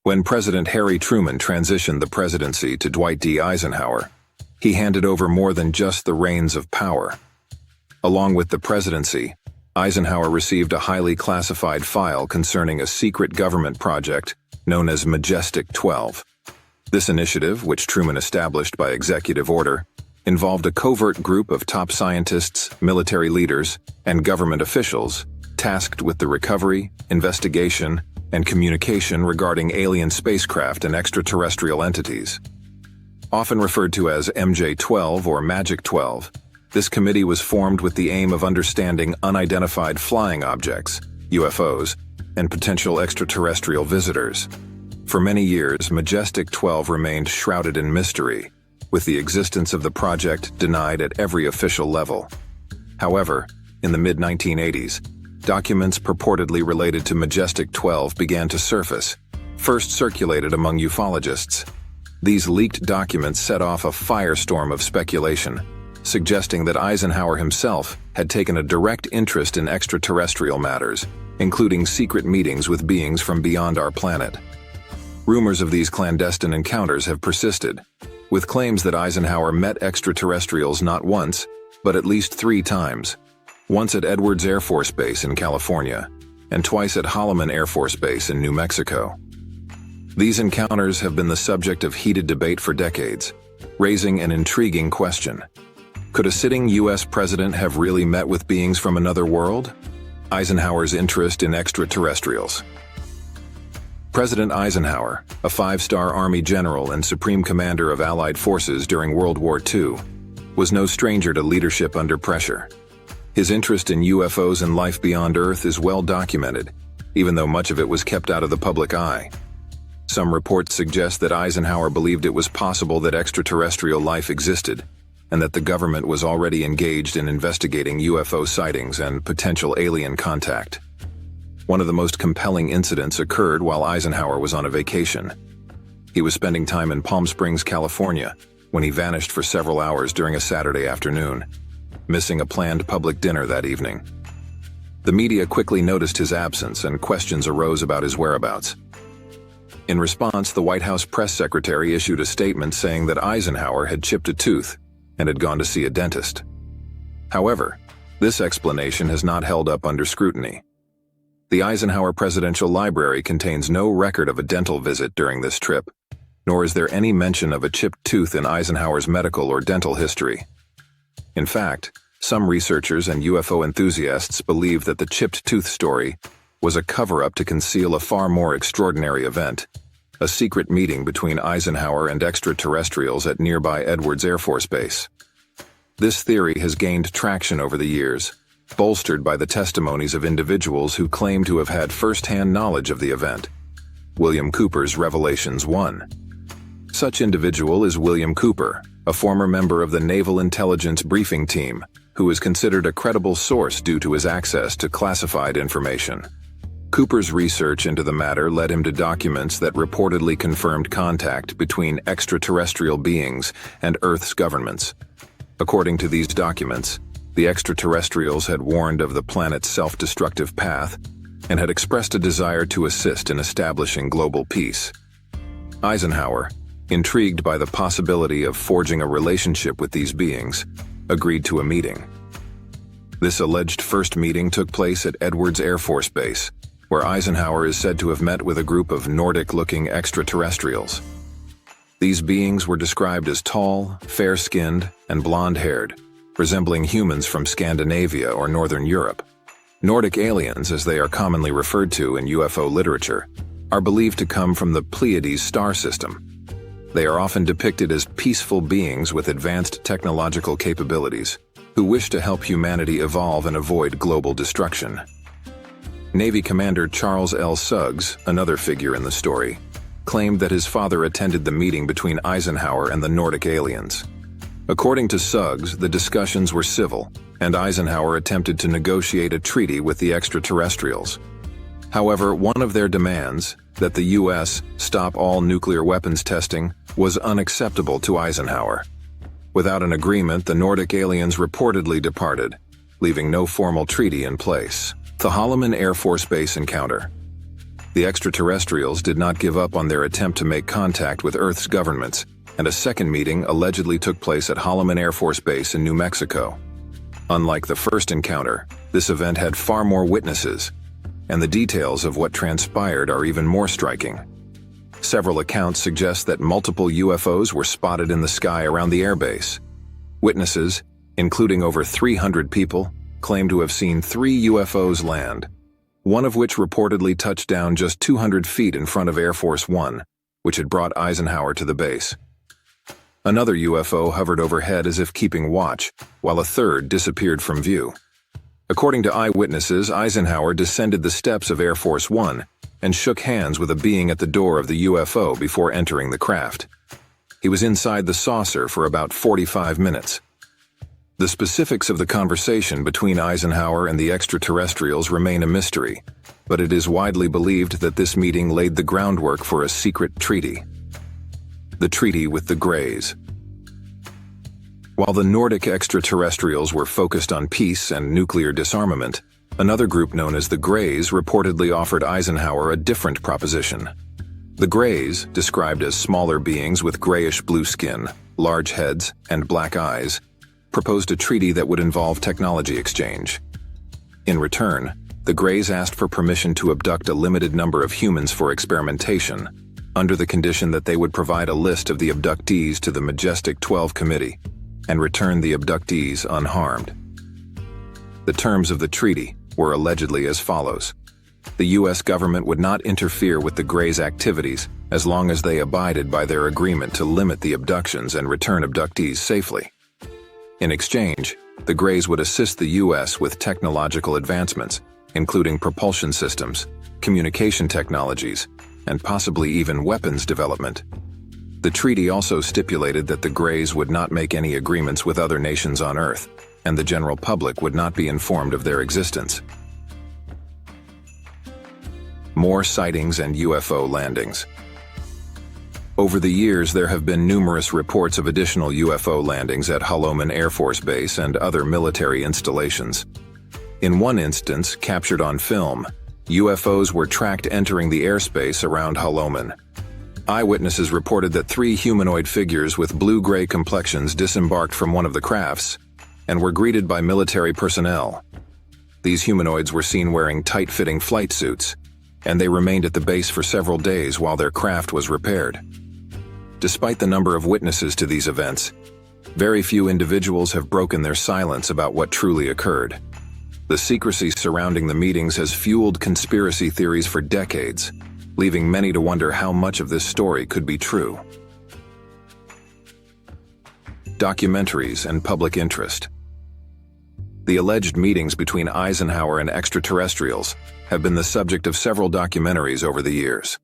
When President Harry Truman transitioned the presidency to Dwight D. Eisenhower, he handed over more than just the reins of power. Along with the presidency, Eisenhower received a highly classified file concerning a secret government project known as Majestic 12. This initiative, which Truman established by executive order, involved a covert group of top scientists, military leaders, and government officials tasked with the recovery, investigation, and communication regarding alien spacecraft and extraterrestrial entities. Often referred to as MJ-12 or Magic 12, this committee was formed with the aim of understanding unidentified flying objects, UFOs, and potential extraterrestrial visitors. For many years, Majestic 12 remained shrouded in mystery, with the existence of the project denied at every official level. However, in the mid-1980s, documents purportedly related to Majestic 12 began to surface, first circulated among ufologists. These leaked documents set off a firestorm of speculation, suggesting that Eisenhower himself had taken a direct interest in extraterrestrial matters, including secret meetings with beings from beyond our planet. Rumors of these clandestine encounters have persisted, with claims that Eisenhower met extraterrestrials not once, but at least 3 times. Once at Edwards Air Force Base in California, and twice at Holloman Air Force Base in New Mexico. These encounters have been the subject of heated debate for decades, raising an intriguing question. Could a sitting U.S. president have really met with beings from another world? Eisenhower's interest in extraterrestrials. President Eisenhower, a 5-star Army general and supreme commander of Allied forces during World War II, was no stranger to leadership under pressure. His interest in UFOs and life beyond Earth is well documented, even though much of it was kept out of the public eye. Some reports suggest that Eisenhower believed it was possible that extraterrestrial life existed, and that the government was already engaged in investigating UFO sightings and potential alien contact. One of the most compelling incidents occurred while Eisenhower was on a vacation. He was spending time in Palm Springs, California, when he vanished for several hours during a Saturday afternoon, missing a planned public dinner that evening. The media quickly noticed his absence and questions arose about his whereabouts. In response, the White House press secretary issued a statement saying that Eisenhower had chipped a tooth and had gone to see a dentist. However, this explanation has not held up under scrutiny. The Eisenhower Presidential Library contains no record of a dental visit during this trip, nor is there any mention of a chipped tooth in Eisenhower's medical or dental history. In fact, some researchers and UFO enthusiasts believe that the chipped tooth story was a cover-up to conceal a far more extraordinary event, a secret meeting between Eisenhower and extraterrestrials at nearby Edwards Air Force Base. This theory has gained traction over the years, bolstered by the testimonies of individuals who claim to have had first-hand knowledge of the event. William Cooper's Revelations 1. Such individual is William Cooper, a former member of the Naval Intelligence Briefing Team, who is considered a credible source due to his access to classified information. Cooper's research into the matter led him to documents that reportedly confirmed contact between extraterrestrial beings and Earth's governments. According to these documents, the extraterrestrials had warned of the planet's self-destructive path and had expressed a desire to assist in establishing global peace. Eisenhower, intrigued by the possibility of forging a relationship with these beings, agreed to a meeting. This alleged first meeting took place at Edwards Air Force Base, where Eisenhower is said to have met with a group of Nordic-looking extraterrestrials. These beings were described as tall, fair-skinned, and blonde-haired, resembling humans from Scandinavia or Northern Europe. Nordic aliens, as they are commonly referred to in UFO literature, are believed to come from the Pleiades star system. They are often depicted as peaceful beings with advanced technological capabilities, who wish to help humanity evolve and avoid global destruction. Navy Commander Charles L. Suggs, another figure in the story, claimed that his father attended the meeting between Eisenhower and the Nordic aliens. According to Suggs, the discussions were civil, and Eisenhower attempted to negotiate a treaty with the extraterrestrials. However, one of their demands, that the U.S. stop all nuclear weapons testing, was unacceptable to Eisenhower. Without an agreement, the Nordic aliens reportedly departed, leaving no formal treaty in place. The Holloman Air Force Base encounter. The The extraterrestrials did not give up on their attempt to make contact with Earth's governments, and a second meeting allegedly took place at Holloman Air Force Base in New Mexico. Unlike the first encounter, this event had far more witnesses, and the details of what transpired are even more striking. Several accounts suggest that multiple UFOs were spotted in the sky around the airbase. Witnesses, including over 300 people, claim to have seen 3 UFOs land, one of which reportedly touched down just 200 feet in front of Air Force One, which had brought Eisenhower to the base. Another UFO hovered overhead as if keeping watch, while a third disappeared from view. According to eyewitnesses, Eisenhower descended the steps of Air Force One and shook hands with a being at the door of the UFO before entering the craft. He was inside the saucer for about 45 minutes. The specifics of the conversation between Eisenhower and the extraterrestrials remain a mystery, but it is widely believed that this meeting laid the groundwork for a secret treaty. The treaty with the Greys. While the Nordic extraterrestrials were focused on peace and nuclear disarmament, another group known as the Greys reportedly offered Eisenhower a different proposition. The Greys, described as smaller beings with grayish-blue skin, large heads, and black eyes, proposed a treaty that would involve technology exchange. In return, the Greys asked for permission to abduct a limited number of humans for experimentation, under the condition that they would provide a list of the abductees to the Majestic 12 committee and return the abductees unharmed. The terms of the treaty were allegedly as follows. The U.S. government would not interfere with the Greys' activities as long as they abided by their agreement to limit the abductions and return abductees safely. In exchange, the Greys would assist the U.S. with technological advancements, including propulsion systems, communication technologies, and possibly even weapons development. The treaty also stipulated that the Greys would not make any agreements with other nations on Earth, and the general public would not be informed of their existence. More sightings and UFO landings. Over the years, there have been numerous reports of additional UFO landings at Holloman Air Force Base and other military installations. In one instance, captured on film, UFOs were tracked entering the airspace around Holloman. Eyewitnesses reported that 3 humanoid figures with blue-gray complexions disembarked from one of the crafts and were greeted by military personnel. These humanoids were seen wearing tight-fitting flight suits, and they remained at the base for several days while their craft was repaired. Despite the number of witnesses to these events, very few individuals have broken their silence about what truly occurred. The secrecy surrounding the meetings has fueled conspiracy theories for decades, leaving many to wonder how much of this story could be true. Documentaries and public interest. The alleged meetings between Eisenhower and extraterrestrials have been the subject of several documentaries over the years.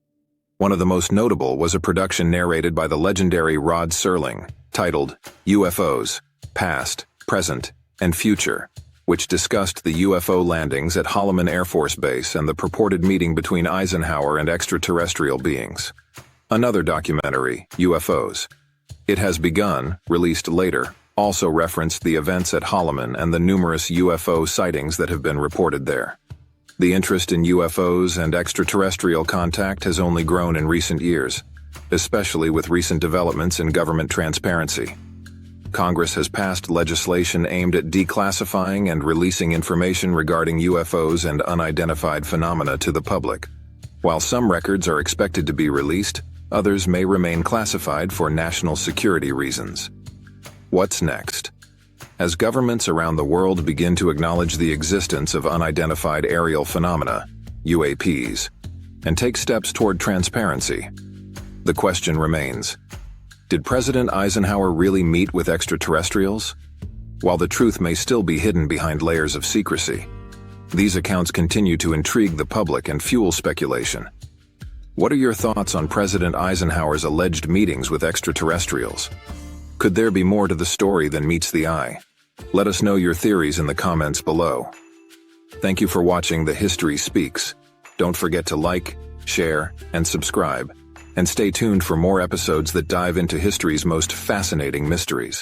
One of the most notable was a production narrated by the legendary Rod Serling, titled UFOs, Past, Present, and Future, which discussed the UFO landings at Holloman Air Force Base and the purported meeting between Eisenhower and extraterrestrial beings. Another documentary, UFOs, It Has Begun, released later, also referenced the events at Holloman and the numerous UFO sightings that have been reported there. The interest in UFOs and extraterrestrial contact has only grown in recent years, especially with recent developments in government transparency. Congress has passed legislation aimed at declassifying and releasing information regarding UFOs and unidentified phenomena to the public. While some records are expected to be released, others may remain classified for national security reasons. What's next? As governments around the world begin to acknowledge the existence of unidentified aerial phenomena, UAPs, and take steps toward transparency, the question remains: did President Eisenhower really meet with extraterrestrials? While the truth may still be hidden behind layers of secrecy, these accounts continue to intrigue the public and fuel speculation. What are your thoughts on President Eisenhower's alleged meetings with extraterrestrials? Could there be more to the story than meets the eye? Let us know your theories in the comments below. Thank you for watching The History Speaks. Don't forget to like, share, and subscribe. And stay tuned for more episodes that dive into history's most fascinating mysteries.